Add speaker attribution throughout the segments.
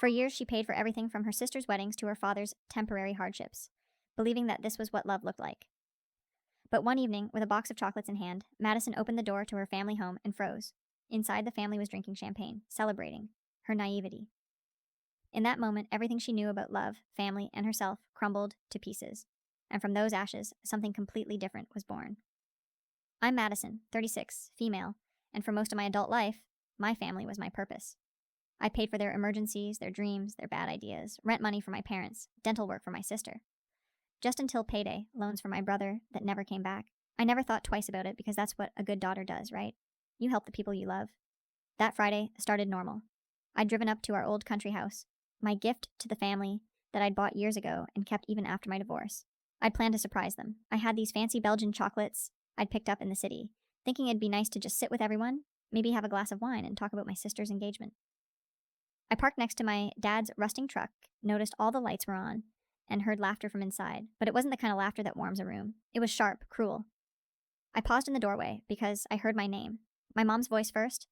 Speaker 1: For years, she paid for everything from her sister's weddings to her father's temporary hardships, believing that this was what love looked like. But one evening, with a box of chocolates in hand, Madison opened the door to her family home and froze. Inside, the family was drinking champagne, celebrating her naivety. In that moment, everything she knew about love, family, and herself crumbled to pieces. And from those ashes, something completely different was born. I'm Madison, 36, female, and for most of my adult life, my family was my purpose. I paid for their emergencies, their dreams, their bad ideas, rent money for my parents, dental work for my sister. Just until payday, loans for my brother that never came back. I never thought twice about it because that's what a good daughter does, right? You help the people you love. That Friday started normal. I'd driven up to our old country house, my gift to the family that I'd bought years ago and kept even after my divorce. I'd planned to surprise them. I had these fancy Belgian chocolates I'd picked up in the city, thinking it'd be nice to just sit with everyone, maybe have a glass of wine and talk about my sister's engagement. I parked next to my dad's rusting truck, noticed all the lights were on, and heard laughter from inside, but it wasn't the kind of laughter that warms a room. It was sharp, cruel. I paused in the doorway because I heard my name. My mom's voice first.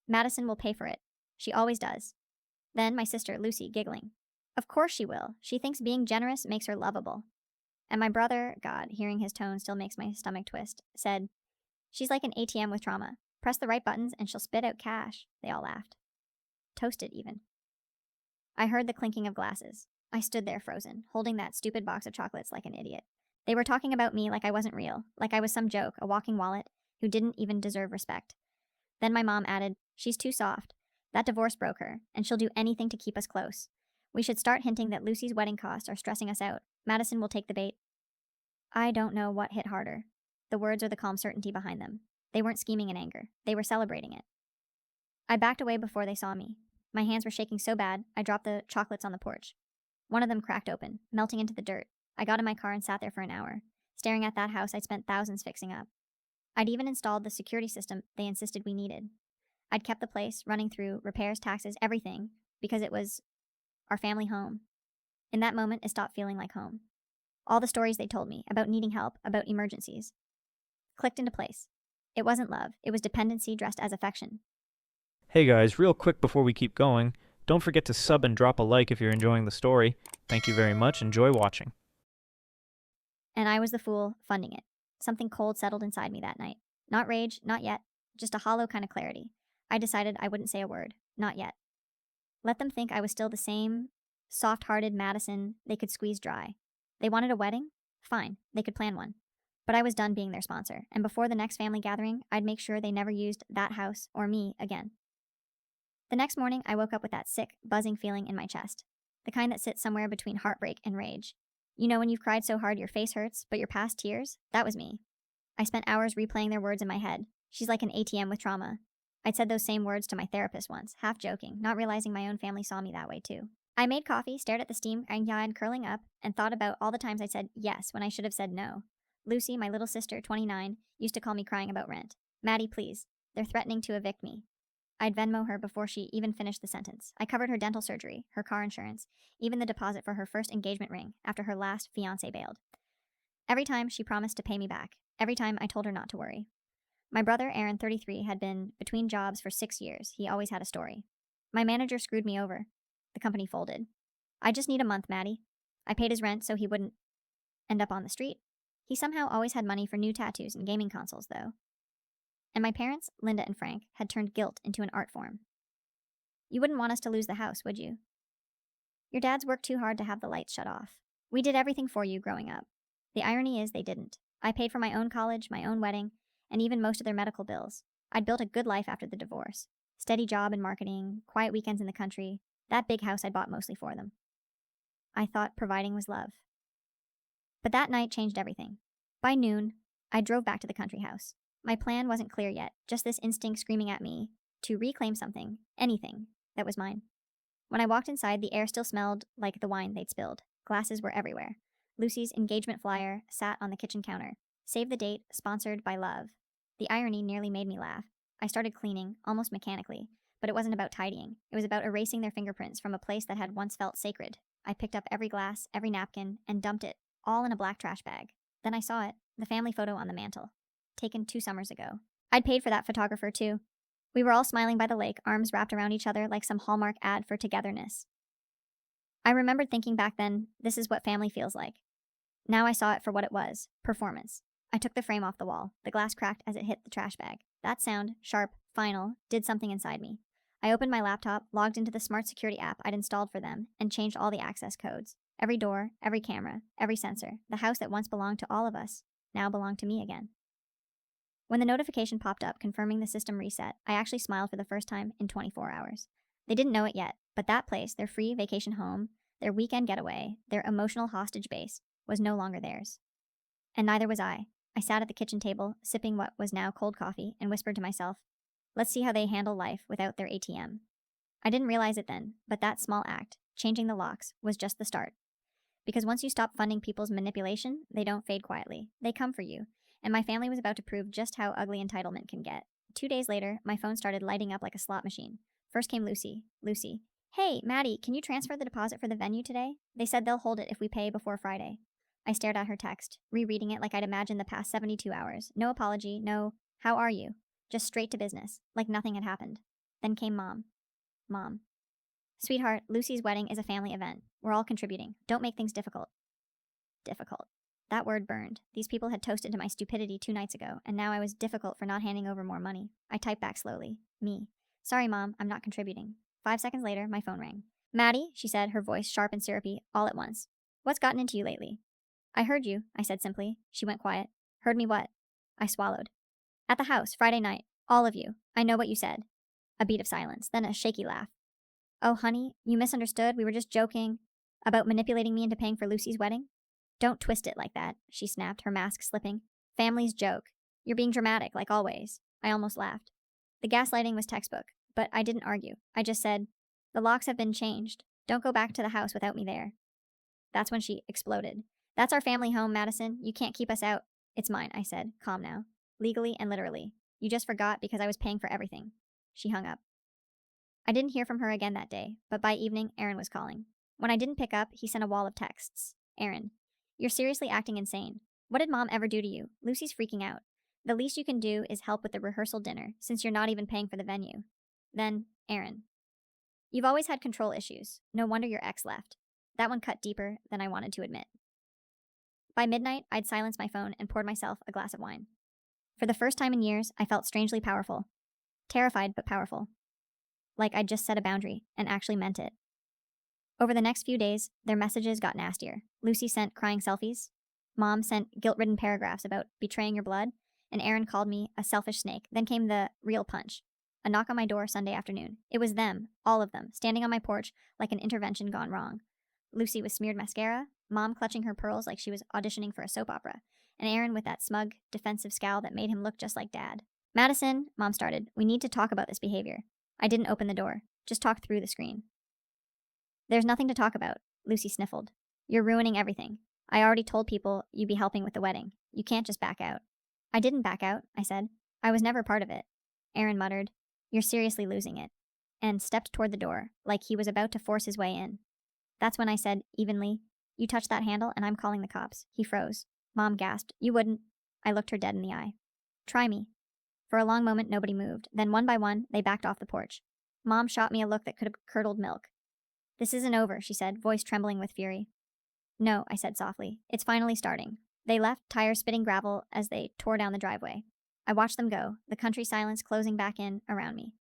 Speaker 1: Madison will pay for it. She always does. Then my sister, Lucy, giggling. Of course she will. She thinks being generous makes her lovable. And my brother, God, hearing his tone still makes my stomach twist, said, she's like an ATM with trauma. Press the right buttons and she'll spit out cash. They all laughed. Toasted, even. I heard the clinking of glasses. I stood there frozen, holding that stupid box of chocolates like an idiot. They were talking about me like I wasn't real, like I was some joke, a walking wallet, who didn't even deserve respect. Then my mom added, she's too soft. That divorce broke her, and she'll do anything to keep us close. We should start hinting that Lucy's wedding costs are stressing us out. Madison will take the bait. I don't know what hit harder, the words or the calm certainty behind them. They weren't scheming in anger. They were celebrating it. I backed away before they saw me. My hands were shaking so bad, I dropped the chocolates on the porch. One of them cracked open, melting into the dirt. I got in my car and sat there for an hour, staring at that house I'd spent thousands fixing up. I'd even installed the security system they insisted we needed. I'd kept the place, running through repairs, taxes, everything, because it was our family home. In that moment, it stopped feeling like home. All the stories they told me, about needing help, about emergencies, clicked into place. It wasn't love, it was dependency dressed as affection.
Speaker 2: Hey guys, real quick before we keep going, don't forget to sub and drop a like if you're enjoying the story. Thank you very much. Enjoy watching.
Speaker 1: And I was the fool funding it. Something cold settled inside me that night. Not rage, not yet, just a hollow kind of clarity. I decided I wouldn't say a word, not yet. Let them think I was still the same soft-hearted Madison they could squeeze dry. They wanted a wedding? Fine, they could plan one. But I was done being their sponsor, and before the next family gathering, I'd make sure they never used that house or me again. The next morning, I woke up with that sick, buzzing feeling in my chest. The kind that sits somewhere between heartbreak and rage. You know when you've cried so hard your face hurts, but you're past tears? That was me. I spent hours replaying their words in my head. She's like an ATM with trauma. I'd said those same words to my therapist once, half joking, not realizing my own family saw me that way too. I made coffee, stared at the steam iron curling up, and thought about all the times I'd said yes when I should have said no. Lucy, my little sister, 29, used to call me crying about rent. Maddie, please. They're threatening to evict me. I'd Venmo her before she even finished the sentence. I covered her dental surgery, her car insurance, even the deposit for her first engagement ring after her last fiancé bailed. Every time she promised to pay me back. Every time I told her not to worry. My brother, Aaron, 33, had been between jobs for 6 years. He always had a story. My manager screwed me over. The company folded. I just need a month, Maddie. I paid his rent so he wouldn't end up on the street. He somehow always had money for new tattoos and gaming consoles, though. And my parents, Linda and Frank, had turned guilt into an art form. You wouldn't want us to lose the house, would you? Your dads worked too hard to have the lights shut off. We did everything for you growing up. The irony is they didn't. I paid for my own college, my own wedding, and even most of their medical bills. I'd built a good life after the divorce. Steady job in marketing, quiet weekends in the country, that big house I bought mostly for them. I thought providing was love. But that night changed everything. By noon, I drove back to the country house. My plan wasn't clear yet, just this instinct screaming at me to reclaim something, anything, that was mine. When I walked inside, the air still smelled like the wine they'd spilled. Glasses were everywhere. Lucy's engagement flyer sat on the kitchen counter. Save the date, sponsored by love. The irony nearly made me laugh. I started cleaning, almost mechanically, but it wasn't about tidying. It was about erasing their fingerprints from a place that had once felt sacred. I picked up every glass, every napkin, and dumped it, all in a black trash bag. Then I saw it, the family photo on the mantel. Taken 2 summers ago. I'd paid for that photographer too. We were all smiling by the lake, arms wrapped around each other like some Hallmark ad for togetherness. I remembered thinking back then, this is what family feels like. Now I saw it for what it was, performance. I took the frame off the wall. The glass cracked as it hit the trash bag. That sound, sharp, final, did something inside me. I opened my laptop, logged into the smart security app I'd installed for them, and changed all the access codes. Every door, every camera, every sensor. The house that once belonged to all of us now belonged to me again. When the notification popped up confirming the system reset, I actually smiled for the first time in 24 hours. They didn't know it yet, but that place, their free vacation home, their weekend getaway, their emotional hostage base, was no longer theirs. And neither was I. I sat at the kitchen table, sipping what was now cold coffee, and whispered to myself, let's see how they handle life without their ATM. I didn't realize it then, but that small act, changing the locks, was just the start. Because once you stop funding people's manipulation, they don't fade quietly. They come for you. And my family was about to prove just how ugly entitlement can get. 2 days later, my phone started lighting up like a slot machine. First came Lucy. Lucy. Hey, Maddie, can you transfer the deposit for the venue today? They said they'll hold it if we pay before Friday. I stared at her text, rereading it like I'd imagined the past 72 hours. No apology, no, how are you? Just straight to business, like nothing had happened. Then came Mom. Mom. Sweetheart, Lucy's wedding is a family event. We're all contributing. Don't make things difficult. Difficult. That word burned. These people had toasted to my stupidity 2 nights ago, and now I was difficult for not handing over more money. I typed back slowly. Me. Sorry, Mom, I'm not contributing. 5 seconds later, my phone rang. Maddie, she said, her voice sharp and syrupy, all at once. What's gotten into you lately? I heard you, I said simply. She went quiet. Heard me what? I swallowed. At the house, Friday night. All of you. I know what you said. A beat of silence, then a shaky laugh. Oh, honey, you misunderstood. We were just joking about manipulating me into paying for Lucy's wedding. Don't twist it like that, she snapped, her mask slipping. Family's joke. You're being dramatic, like always. I almost laughed. The gaslighting was textbook, but I didn't argue. I just said, the locks have been changed. Don't go back to the house without me there. That's when she exploded. That's our family home, Madison. You can't keep us out. It's mine, I said, calm now. Legally and literally. You just forgot because I was paying for everything. She hung up. I didn't hear from her again that day, but by evening, Aaron was calling. When I didn't pick up, he sent a wall of texts. Aaron, you're seriously acting insane. What did Mom ever do to you? Lucy's freaking out. The least you can do is help with the rehearsal dinner, since you're not even paying for the venue. Then, Aaron, you've always had control issues. No wonder your ex left. That one cut deeper than I wanted to admit. By midnight, I'd silenced my phone and poured myself a glass of wine. For the first time in years, I felt strangely powerful. Terrified, but powerful. Like I'd just set a boundary and actually meant it. Over the next few days, their messages got nastier. Lucy sent crying selfies. Mom sent guilt-ridden paragraphs about betraying your blood, and Aaron called me a selfish snake. Then came the real punch. A knock on my door Sunday afternoon. It was them, all of them, standing on my porch like an intervention gone wrong. Lucy with smeared mascara, Mom clutching her pearls like she was auditioning for a soap opera, and Aaron with that smug, defensive scowl that made him look just like Dad. Madison, Mom started, we need to talk about this behavior. I didn't open the door, just talked through the screen. There's nothing to talk about, Lucy sniffled. You're ruining everything. I already told people you'd be helping with the wedding. You can't just back out. I didn't back out, I said. I was never part of it. Aaron muttered, you're seriously losing it, and stepped toward the door, like he was about to force his way in. That's when I said, evenly, you touch that handle and I'm calling the cops. He froze. Mom gasped, you wouldn't. I looked her dead in the eye. Try me. For a long moment, nobody moved. Then one by one, they backed off the porch. Mom shot me a look that could have curdled milk. This isn't over, she said, voice trembling with fury. No, I said softly. It's finally starting. They left, tires spitting gravel as they tore down the driveway. I watched them go, the country silence closing back in around me.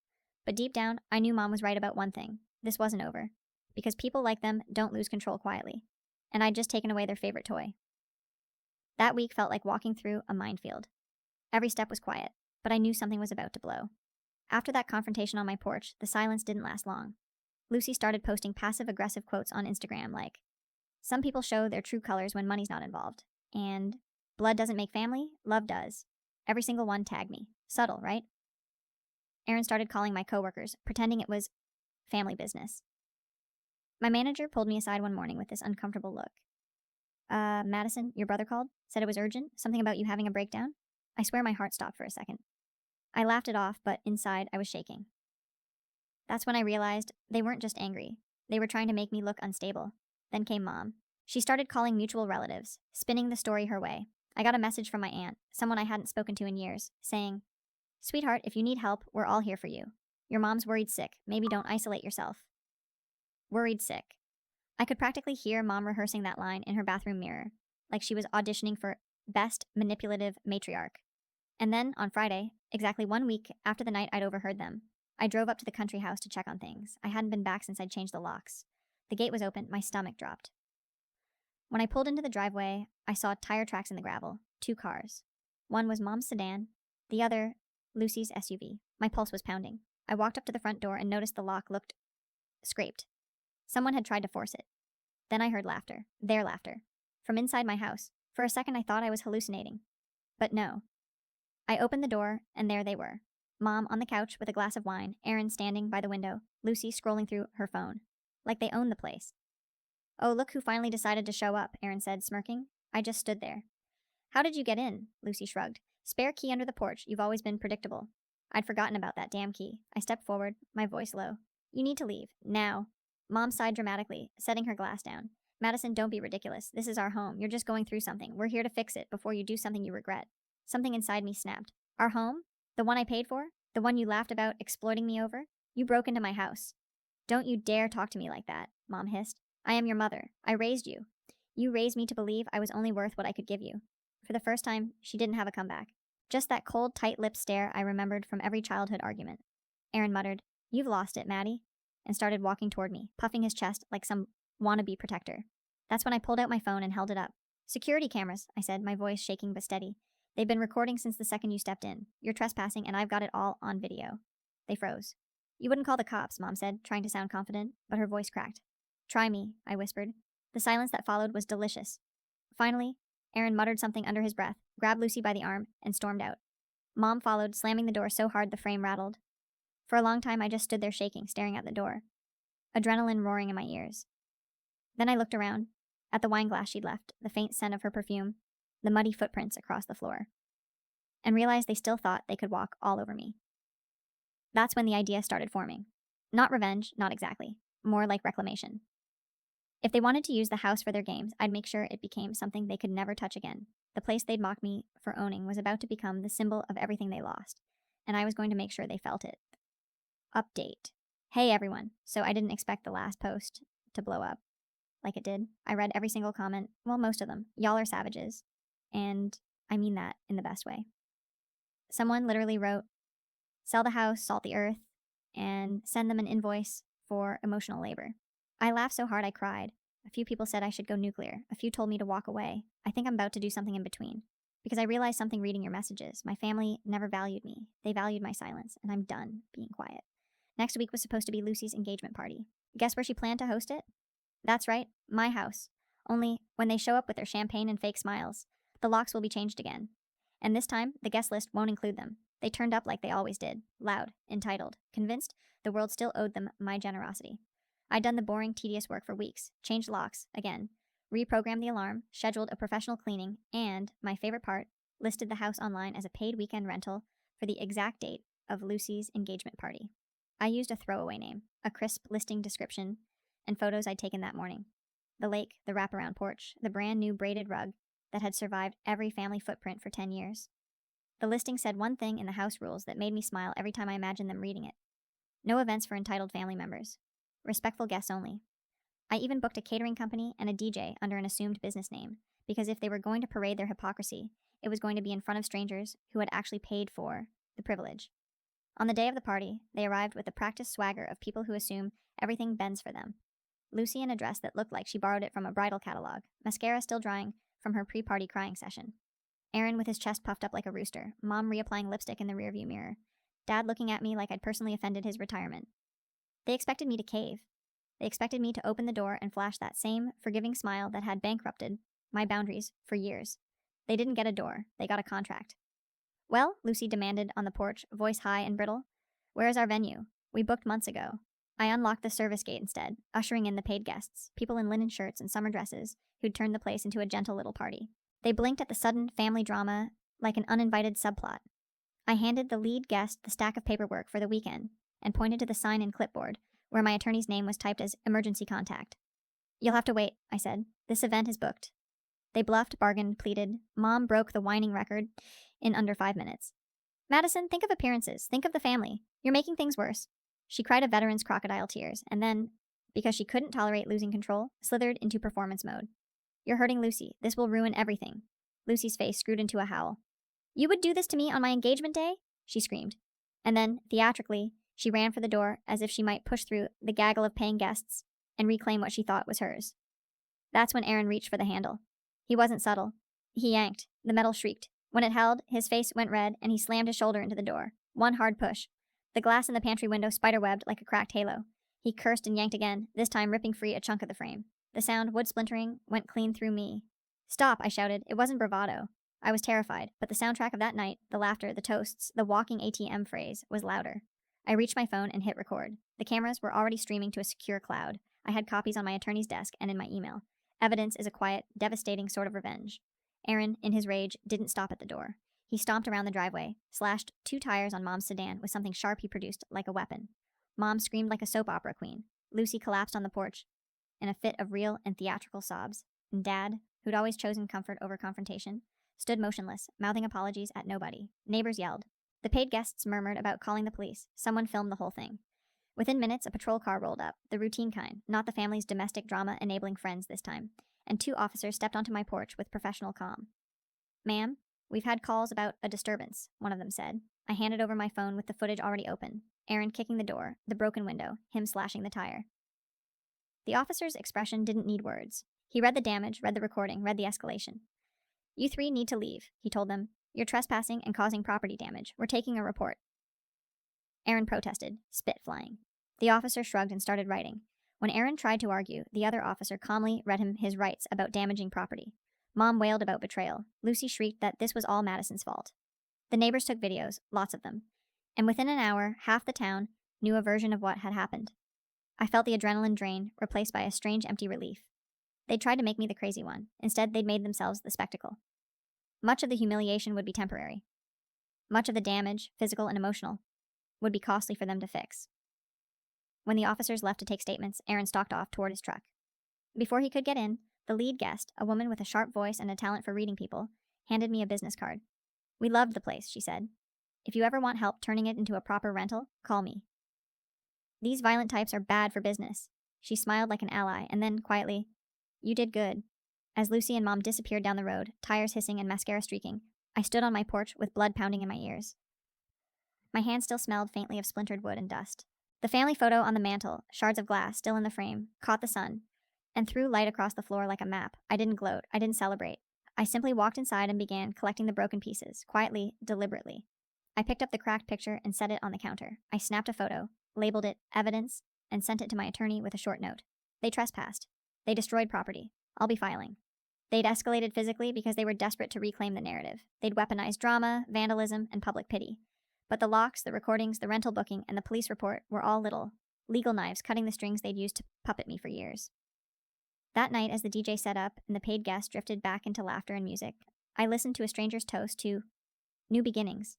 Speaker 1: But deep down, I knew Mom was right about one thing. This wasn't over. Because people like them don't lose control quietly. And I'd just taken away their favorite toy. That week felt like walking through a minefield. Every step was quiet, but I knew something was about to blow. After that confrontation on my porch, the silence didn't last long. Lucy started posting passive-aggressive quotes on Instagram like, some people show their true colors when money's not involved. And blood doesn't make family, love does. Every single one tagged me. Subtle, right? Aaron started calling my coworkers, pretending it was family business. My manager pulled me aside one morning with this uncomfortable look. Madison, your brother called? Said it was urgent? Something about you having a breakdown? I swear my heart stopped for a second. I laughed it off, but inside I was shaking. That's when I realized they weren't just angry. They were trying to make me look unstable. Then came Mom. She started calling mutual relatives, spinning the story her way. I got a message from my aunt, someone I hadn't spoken to in years, saying, Sweetheart, if you need help, we're all here for you. Your mom's worried sick. Maybe don't isolate yourself. Worried sick. I could practically hear Mom rehearsing that line in her bathroom mirror, like she was auditioning for Best Manipulative Matriarch. And then, on Friday, exactly 1 week after the night I'd overheard them, I drove up to the country house to check on things. I hadn't been back since I'd changed the locks. The gate was open, my stomach dropped. When I pulled into the driveway, I saw tire tracks in the gravel, 2 cars. One was Mom's sedan, the other, Lucy's SUV. My pulse was pounding. I walked up to the front door and noticed the lock looked scraped. Someone had tried to force it. Then I heard laughter, their laughter, from inside my house. For a second, I thought I was hallucinating. But no. I opened the door, and there they were. Mom on the couch with a glass of wine, Aaron standing by the window, Lucy scrolling through her phone. Like they owned the place. "Oh, look who finally decided to show up," Aaron said, smirking. I just stood there. "How did you get in?" Lucy shrugged. "Spare key under the porch. You've always been predictable." I'd forgotten about that damn key. I stepped forward, my voice low. "You need to leave. Now." Mom sighed dramatically, setting her glass down. "Madison, don't be ridiculous. This is our home. You're just going through something. We're here to fix it before you do something you regret." Something inside me snapped. "Our home? The one I paid for? The one you laughed about exploiting me over? You broke into my house." "Don't you dare talk to me like that," Mom hissed. "I am your mother. I raised you. You raised me to believe I was only worth what I could give you." For the first time, she didn't have a comeback. Just that cold, tight-lipped stare I remembered from every childhood argument. Aaron muttered, "You've lost it, Maddie," and started walking toward me, puffing his chest like some wannabe protector. That's when I pulled out my phone and held it up. "Security cameras," I said, my voice shaking but steady. "They've been recording since the second you stepped in. You're trespassing, and I've got it all on video." They froze. "You wouldn't call the cops," Mom said, trying to sound confident, but her voice cracked. "Try me," I whispered. The silence that followed was delicious. Finally, Aaron muttered something under his breath, grabbed Lucy by the arm, and stormed out. Mom followed, slamming the door so hard the frame rattled. For a long time, I just stood there shaking, staring at the door, adrenaline roaring in my ears. Then I looked around, at the wine glass she'd left, the faint scent of her perfume, the muddy footprints across the floor, and realized they still thought they could walk all over me. That's when the idea started forming. Not revenge, not exactly. More like reclamation. If they wanted to use the house for their games, I'd make sure it became something they could never touch again. The place they'd mocked me for owning was about to become the symbol of everything they lost, and I was going to make sure they felt it. Update. Hey everyone. So I didn't expect the last post to blow up like it did. I read every single comment, well, most of them. Y'all are savages. And I mean that in the best way. Someone literally wrote, "Sell the house, salt the earth, and send them an invoice for emotional labor." I laughed so hard I cried. A few people said I should go nuclear. A few told me to walk away. I think I'm about to do something in between. Because I realized something reading your messages. My family never valued me. They valued my silence, and I'm done being quiet. Next week was supposed to be Lucy's engagement party. Guess where she planned to host it? That's right, my house. Only, when they show up with their champagne and fake smiles, the locks will be changed again. And this time, the guest list won't include them. They turned up like they always did, loud, entitled, convinced the world still owed them my generosity. I'd done the boring, tedious work for weeks, changed locks, again, reprogrammed the alarm, scheduled a professional cleaning, and, my favorite part, listed the house online as a paid weekend rental for the exact date of Lucy's engagement party. I used a throwaway name, a crisp listing description, and photos I'd taken that morning. The lake, the wraparound porch, the brand new braided rug that had survived every family footprint for 10 years. The listing said one thing in the house rules that made me smile every time I imagined them reading it. No events for entitled family members. Respectful guests only. I even booked a catering company and a DJ under an assumed business name, because if they were going to parade their hypocrisy, it was going to be in front of strangers who had actually paid for the privilege. On the day of the party, they arrived with the practiced swagger of people who assume everything bends for them. Lucy in a dress that looked like she borrowed it from a bridal catalog, mascara still drying from her pre-party crying session. Aaron with his chest puffed up like a rooster, Mom reapplying lipstick in the rearview mirror, Dad looking at me like I'd personally offended his retirement. They expected me to cave. They expected me to open the door and flash that same forgiving smile that had bankrupted my boundaries for years. They didn't get a door, they got a contract. "Well," Lucy demanded on the porch, voice high and brittle, "where is our venue? We booked months ago." I unlocked the service gate instead, ushering in the paid guests, people in linen shirts and summer dresses who'd turned the place into a gentle little party. They blinked at the sudden family drama like an uninvited subplot. I handed the lead guest the stack of paperwork for the weekend and pointed to the sign and clipboard where my attorney's name was typed as emergency contact. "You'll have to wait," I said. "This event is booked." They bluffed, bargained, pleaded. Mom broke the whining record in under 5 minutes. "Madison, think of appearances. Think of the family. You're making things worse." She cried a veteran's crocodile tears, and then, because she couldn't tolerate losing control, slithered into performance mode. "You're hurting Lucy. This will ruin everything." Lucy's face screwed into a howl. "You would do this to me on my engagement day?" she screamed. And then, theatrically, she ran for the door as if she might push through the gaggle of paying guests and reclaim what she thought was hers. That's when Aaron reached for the handle. He wasn't subtle. He yanked. The metal shrieked. When it held, his face went red and he slammed his shoulder into the door. One hard push. The glass in the pantry window spiderwebbed like a cracked halo. He cursed and yanked again, this time ripping free a chunk of the frame. The sound, wood splintering, went clean through me. "Stop," I shouted. It wasn't bravado. I was terrified, but the soundtrack of that night, the laughter, the toasts, the walking ATM phrase, was louder. I reached my phone and hit record. The cameras were already streaming to a secure cloud. I had copies on my attorney's desk and in my email. Evidence is a quiet, devastating sort of revenge. Aaron, in his rage, didn't stop at the door. He stomped around the driveway, slashed 2 tires on Mom's sedan with something sharp he produced like a weapon. Mom screamed like a soap opera queen. Lucy collapsed on the porch in a fit of real and theatrical sobs. And Dad, who'd always chosen comfort over confrontation, stood motionless, mouthing apologies at nobody. Neighbors yelled. The paid guests murmured about calling the police. Someone filmed the whole thing. Within minutes, a patrol car rolled up, the routine kind, not the family's domestic drama enabling friends this time, and 2 officers stepped onto my porch with professional calm. "Ma'am, we've had calls about a disturbance," one of them said. I handed over my phone with the footage already open. Aaron kicking the door, the broken window, him slashing the tire. The officer's expression didn't need words. He read the damage, read the recording, read the escalation. "You 3 need to leave," he told them. "You're trespassing and causing property damage. We're taking a report." Aaron protested, spit flying. The officer shrugged and started writing. When Aaron tried to argue, the other officer calmly read him his rights about damaging property. Mom wailed about betrayal. Lucy shrieked that this was all Madison's fault. The neighbors took videos, lots of them. And within an hour, half the town knew a version of what had happened. I felt the adrenaline drain, replaced by a strange empty relief. They'd tried to make me the crazy one. Instead, they'd made themselves the spectacle. Much of the humiliation would be temporary. Much of the damage, physical and emotional, would be costly for them to fix. When the officers left to take statements, Aaron stalked off toward his truck. Before he could get in, the lead guest, a woman with a sharp voice and a talent for reading people, handed me a business card. "We loved the place," she said. "If you ever want help turning it into a proper rental, call me. These violent types are bad for business." She smiled like an ally, and then, quietly, "You did good." As Lucy and Mom disappeared down the road, tires hissing and mascara streaking, I stood on my porch with blood pounding in my ears. My hand still smelled faintly of splintered wood and dust. The family photo on the mantel, shards of glass still in the frame, caught the sun, and threw light across the floor like a map. I didn't gloat. I didn't celebrate. I simply walked inside and began collecting the broken pieces, quietly, deliberately. I picked up the cracked picture and set it on the counter. I snapped a photo, labeled it evidence, and sent it to my attorney with a short note. They trespassed. They destroyed property. I'll be filing. They'd escalated physically because they were desperate to reclaim the narrative. They'd weaponized drama, vandalism, and public pity. But the locks, the recordings, the rental booking, and the police report were all little legal knives cutting the strings they'd used to puppet me for years. That night, as the DJ set up and the paid guests drifted back into laughter and music, I listened to a stranger's toast to new beginnings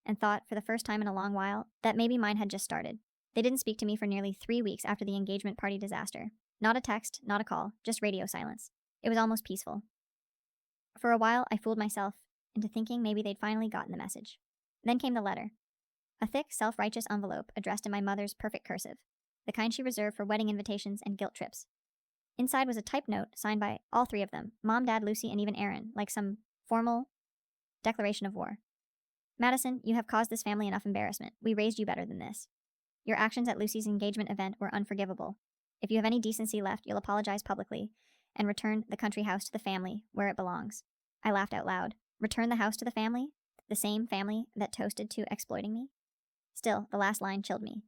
Speaker 1: and thought, for the first time in a long while, that maybe mine had just started. They didn't speak to me for nearly 3 weeks after the engagement party disaster. Not a text, not a call, just radio silence. It was almost peaceful. For a while, I fooled myself into thinking maybe they'd finally gotten the message. Then came the letter. A thick, self-righteous envelope addressed in my mother's perfect cursive, the kind she reserved for wedding invitations and guilt trips. Inside was a typed note signed by all 3 of them, Mom, Dad, Lucy, and even Aaron, like some formal declaration of war. "Madison, you have caused this family enough embarrassment. We raised you better than this. Your actions at Lucy's engagement event were unforgivable. If you have any decency left, you'll apologize publicly and return the country house to the family where it belongs." I laughed out loud. Return the house to the family? The same family that toasted to exploiting me? Still, the last line chilled me.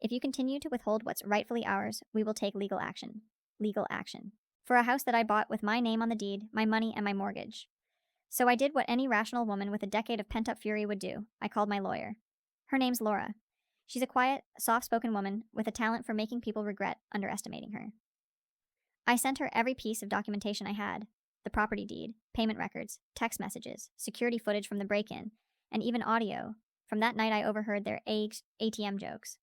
Speaker 1: "If you continue to withhold what's rightfully ours, we will take legal action." Legal action. For a house that I bought with my name on the deed, my money, and my mortgage. So I did what any rational woman with a decade of pent-up fury would do. I called my lawyer. Her name's Laura. She's a quiet, soft-spoken woman with a talent for making people regret underestimating her. I sent her every piece of documentation I had. The property deed, payment records, text messages, security footage from the break-in, and even audio from that night I overheard their ATM jokes.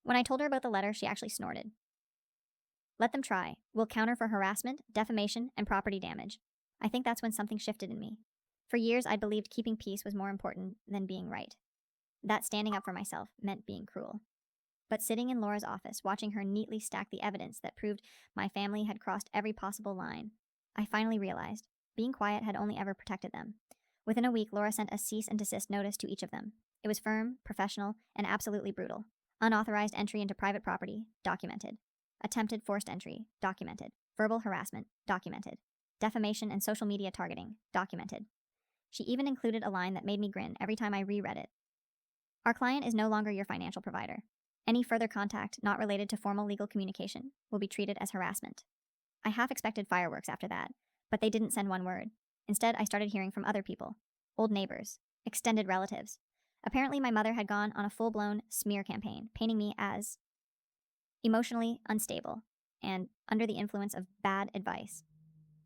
Speaker 1: When I told her about the letter, she actually snorted. "Let them try. We'll counter for harassment, defamation, and property damage." I think that's when something shifted in me. For years, I'd believed keeping peace was more important than being right. That standing up for myself meant being cruel. but sitting in Laura's office, watching her neatly stack the evidence that proved my family had crossed every possible line, I finally realized being quiet had only ever protected them. Within a week, Laura sent a cease and desist notice to each of them. It was firm, professional, and absolutely brutal. Unauthorized entry into private property, documented. Attempted forced entry, documented. Verbal harassment, documented. Defamation and social media targeting, documented. She even included a line that made me grin every time I reread it. Our client is no longer your financial provider. Any further contact not related to formal legal communication will be treated as harassment. I half expected fireworks after that, but they didn't send one word. Instead, I started hearing from other people, old neighbors, extended relatives. Apparently, my mother had gone on a full-blown smear campaign, painting me as emotionally unstable and under the influence of bad advice.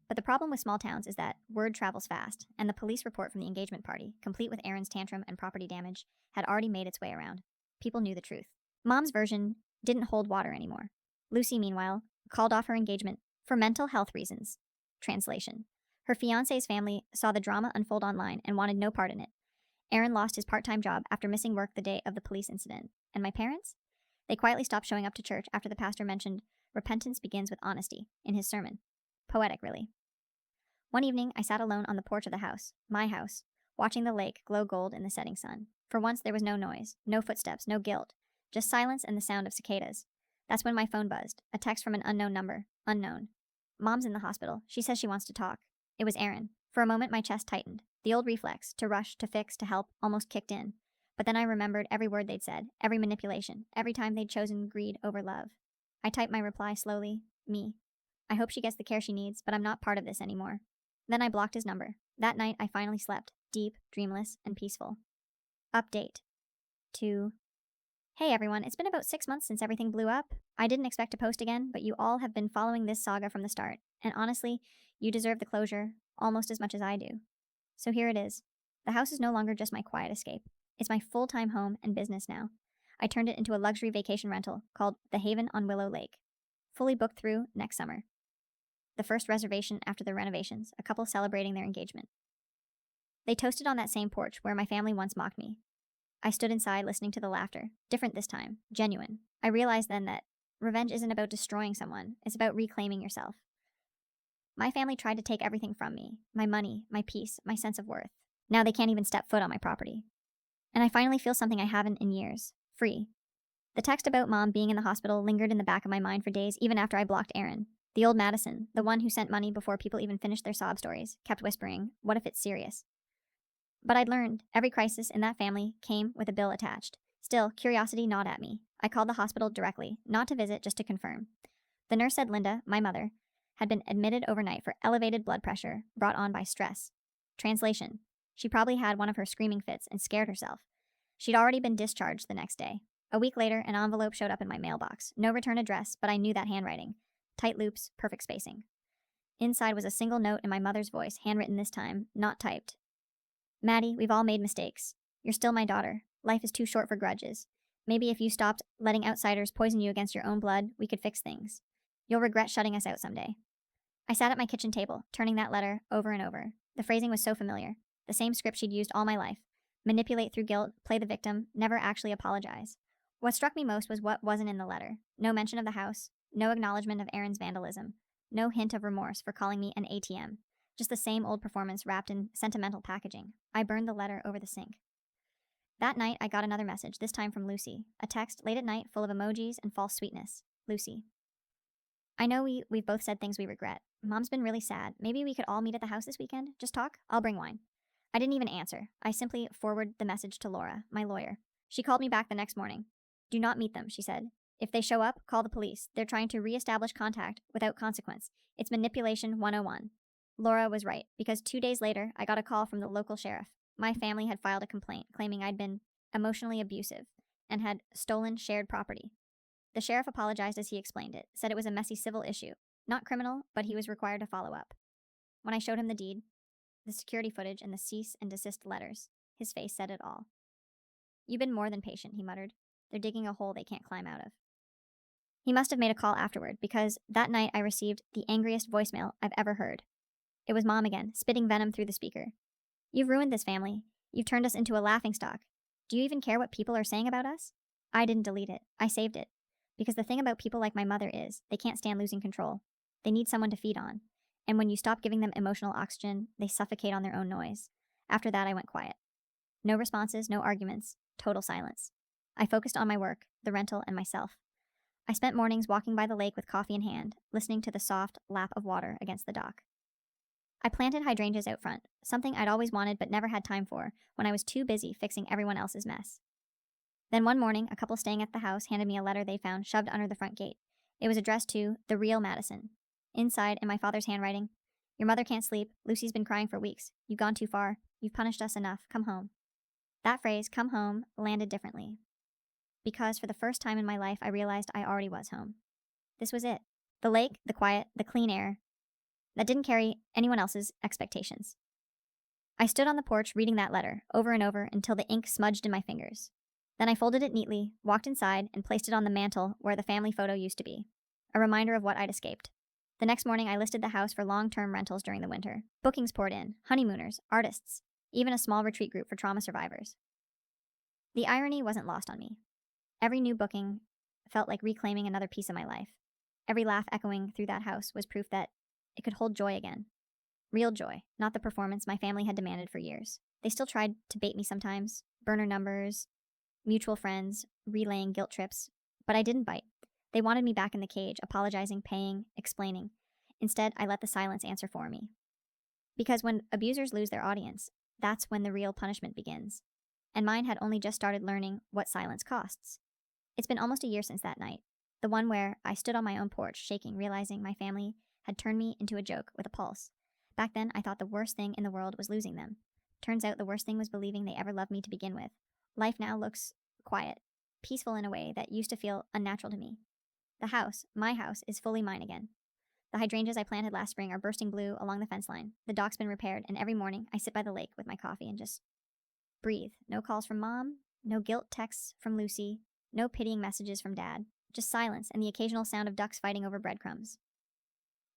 Speaker 1: But the problem with small towns is that word travels fast, and the police report from the engagement party, complete with Aaron's tantrum and property damage, had already made its way around. People knew the truth. Mom's version didn't hold water anymore. Lucy, meanwhile, called off her engagement for mental health reasons. Translation. Her fiancé's family saw the drama unfold online and wanted no part in it. Aaron lost his part-time job after missing work the day of the police incident. And my parents? They quietly stopped showing up to church after the pastor mentioned repentance begins with honesty in his sermon. Poetic, really. One evening, I sat alone on the porch of the house, my house, watching the lake glow gold in the setting sun. For once, there was no noise, no footsteps, no guilt, just silence and the sound of cicadas. That's when my phone buzzed, a text from an unknown number, unknown. Mom's in the hospital. She says she wants to talk. It was Aaron. For a moment, my chest tightened. The old reflex, to rush, to fix, to help, almost kicked in. But then I remembered every word they'd said, every manipulation, every time they'd chosen greed over love. I typed my reply slowly, me. I hope she gets the care she needs, but I'm not part of this anymore. Then I blocked his number. That night, I finally slept, deep, dreamless, and peaceful. Update. Hey everyone, it's been about 6 months since everything blew up. I didn't expect to post again, but you all have been following this saga from the start. And honestly, you deserve the closure almost as much as I do. So here it is. The house is no longer just my quiet escape. It's my full-time home and business now. I turned it into a luxury vacation rental called The Haven on Willow Lake. Fully booked through next summer. The first reservation after the renovations, a couple celebrating their engagement. They toasted on that same porch where my family once mocked me. I stood inside listening to the laughter, different this time, genuine. I realized then that revenge isn't about destroying someone, it's about reclaiming yourself. My family tried to take everything from me, my money, my peace, my sense of worth. Now they can't even step foot on my property. And I finally feel something I haven't in years, free. The text about Mom being in the hospital lingered in the back of my mind for days, even after I blocked Aaron. The old Madison, the one who sent money before people even finished their sob stories, kept whispering, what if it's serious? But I'd learned every crisis in that family came with a bill attached. Still, curiosity gnawed at me. I called the hospital directly, not to visit, just to confirm. The nurse said Linda, my mother, had been admitted overnight for elevated blood pressure brought on by stress. Translation. She probably had one of her screaming fits and scared herself. She'd already been discharged the next day. A week later, an envelope showed up in my mailbox. No return address, but I knew that handwriting. Tight loops, perfect spacing. Inside was a single note in my mother's voice, handwritten this time, not typed. Maddie, we've all made mistakes. You're still my daughter. Life is too short for grudges. Maybe if you stopped letting outsiders poison you against your own blood, we could fix things. You'll regret shutting us out someday. I sat at my kitchen table, turning that letter over and over. The phrasing was so familiar. The same script she'd used all my life. Manipulate through guilt, play the victim, never actually apologize. What struck me most was what wasn't in the letter. No mention of the house, no acknowledgement of Aaron's vandalism, no hint of remorse for calling me an ATM. Just the same old performance wrapped in sentimental packaging. I burned the letter over the sink. That night, I got another message, this time from Lucy. A text late at night full of emojis and false sweetness. Lucy. I know we've both said things we regret. Mom's been really sad. Maybe we could all meet at the house this weekend? Just talk? I'll bring wine. I didn't even answer. I simply forwarded the message to Laura, my lawyer. She called me back the next morning. Do not meet them, she said. If they show up, call the police. They're trying to re-establish contact without consequence. It's manipulation 101. Laura was right, because 2 days later, I got a call from the local sheriff. My family had filed a complaint claiming I'd been emotionally abusive and had stolen shared property. The sheriff apologized as he explained it, said it was a messy civil issue. Not criminal, but he was required to follow up. When I showed him the deed, the security footage, and the cease and desist letters, his face said it all. You've been more than patient, he muttered. They're digging a hole they can't climb out of. He must have made a call afterward, because that night I received the angriest voicemail I've ever heard. It was Mom again, spitting venom through the speaker. You've ruined this family. You've turned us into a laughingstock. Do you even care what people are saying about us? I didn't delete it. I saved it. Because the thing about people like my mother is, they can't stand losing control. They need someone to feed on. And when you stop giving them emotional oxygen, they suffocate on their own noise. After that, I went quiet. No responses, no arguments, total silence. I focused on my work, the rental, and myself. I spent mornings walking by the lake with coffee in hand, listening to the soft lap of water against the dock. I planted hydrangeas out front, something I'd always wanted but never had time for when I was too busy fixing everyone else's mess. Then one morning, a couple staying at the house handed me a letter they found shoved under the front gate. It was addressed to the real Madison. Inside, in my father's handwriting, "Your mother can't sleep. Lucy's been crying for weeks. You've gone too far. You've punished us enough. Come home." That phrase, "come home," landed differently. Because for the first time in my life, I realized I already was home. This was it. The lake, the quiet, the clean air that didn't carry anyone else's expectations. I stood on the porch reading that letter over and over until the ink smudged in my fingers. Then I folded it neatly, walked inside, and placed it on the mantel where the family photo used to be, a reminder of what I'd escaped. The next morning, I listed the house for long-term rentals during the winter. Bookings poured in, honeymooners, artists, even a small retreat group for trauma survivors. The irony wasn't lost on me. Every new booking felt like reclaiming another piece of my life. Every laugh echoing through that house was proof that it could hold joy again. Real joy, not the performance my family had demanded for years. They still tried to bait me sometimes, burner numbers, mutual friends, relaying guilt trips, but I didn't bite. They wanted me back in the cage, apologizing, paying, explaining. Instead, I let the silence answer for me. Because when abusers lose their audience, that's when the real punishment begins. And mine had only just started learning what silence costs. It's been almost a year since that night, the one where I stood on my own porch, shaking, realizing my family had turned me into a joke with a pulse. Back then, I thought the worst thing in the world was losing them. Turns out the worst thing was believing they ever loved me to begin with. Life now looks quiet, peaceful in a way that used to feel unnatural to me. The house, my house, is fully mine again. The hydrangeas I planted last spring are bursting blue along the fence line. The dock's been repaired, and every morning I sit by the lake with my coffee and just breathe. No calls from Mom, no guilt texts from Lucy, no pitying messages from Dad. Just silence and the occasional sound of ducks fighting over breadcrumbs.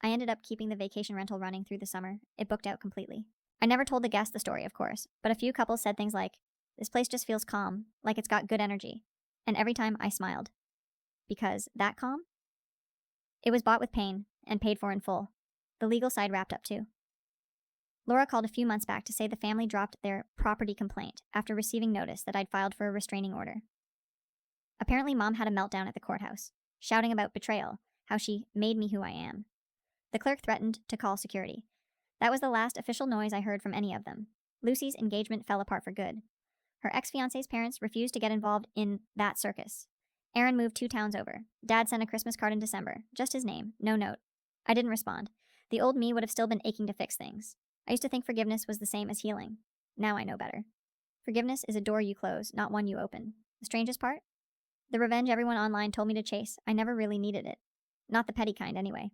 Speaker 1: I ended up keeping the vacation rental running through the summer. It booked out completely. I never told the guests the story, of course, but a few couples said things like, "This place just feels calm, like it's got good energy." And every time I smiled. Because that calm? It was bought with pain and paid for in full. The legal side wrapped up too. Laura called a few months back to say the family dropped their property complaint after receiving notice that I'd filed for a restraining order. Apparently, Mom had a meltdown at the courthouse, shouting about betrayal, how she made me who I am. The clerk threatened to call security. That was the last official noise I heard from any of them. Lucy's engagement fell apart for good. Her ex-fiancé's parents refused to get involved in that circus. Aaron moved 2 towns over. Dad sent a Christmas card in December, just his name, no note. I didn't respond. The old me would have still been aching to fix things. I used to think forgiveness was the same as healing. Now I know better. Forgiveness is a door you close, not one you open. The strangest part? The revenge everyone online told me to chase, I never really needed it. Not the petty kind, anyway.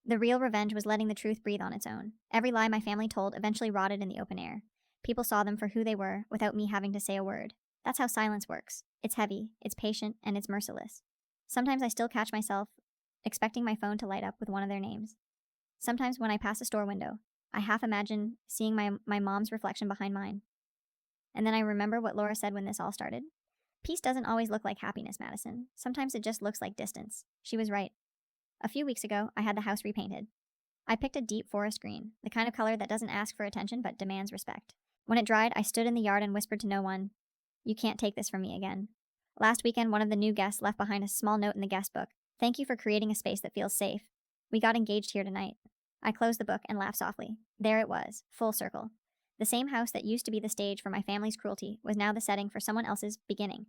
Speaker 1: The real revenge was letting the truth breathe on its own. Every lie my family told eventually rotted in the open air. People saw them for who they were without me having to say a word. That's how silence works. It's heavy, it's patient, and it's merciless. Sometimes I still catch myself expecting my phone to light up with one of their names. Sometimes when I pass a store window, I half imagine seeing my mom's reflection behind mine. And then I remember what Laura said when this all started. Peace doesn't always look like happiness, Madison. Sometimes it just looks like distance. She was right. A few weeks ago, I had the house repainted. I picked a deep forest green, the kind of color that doesn't ask for attention but demands respect. When it dried, I stood in the yard and whispered to no one, "You can't take this from me again." Last weekend, one of the new guests left behind a small note in the guest book. "Thank you for creating a space that feels safe. We got engaged here tonight." I closed the book and laughed softly. There it was, full circle. The same house that used to be the stage for my family's cruelty was now the setting for someone else's beginning.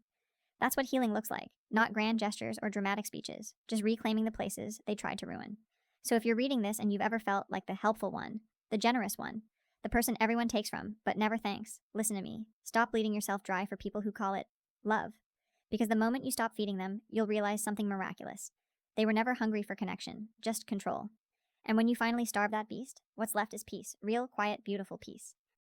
Speaker 1: That's what healing looks like, not grand gestures or dramatic speeches, just reclaiming the places they tried to ruin. So if you're reading this and you've ever felt like the helpful one, the generous one, the person everyone takes from but never thanks, listen to me. Stop bleeding yourself dry for people who call it love. Because the moment you stop feeding them, you'll realize something miraculous. They were never hungry for connection, just control. And when you finally starve that beast, what's left is peace, real, quiet, beautiful peace.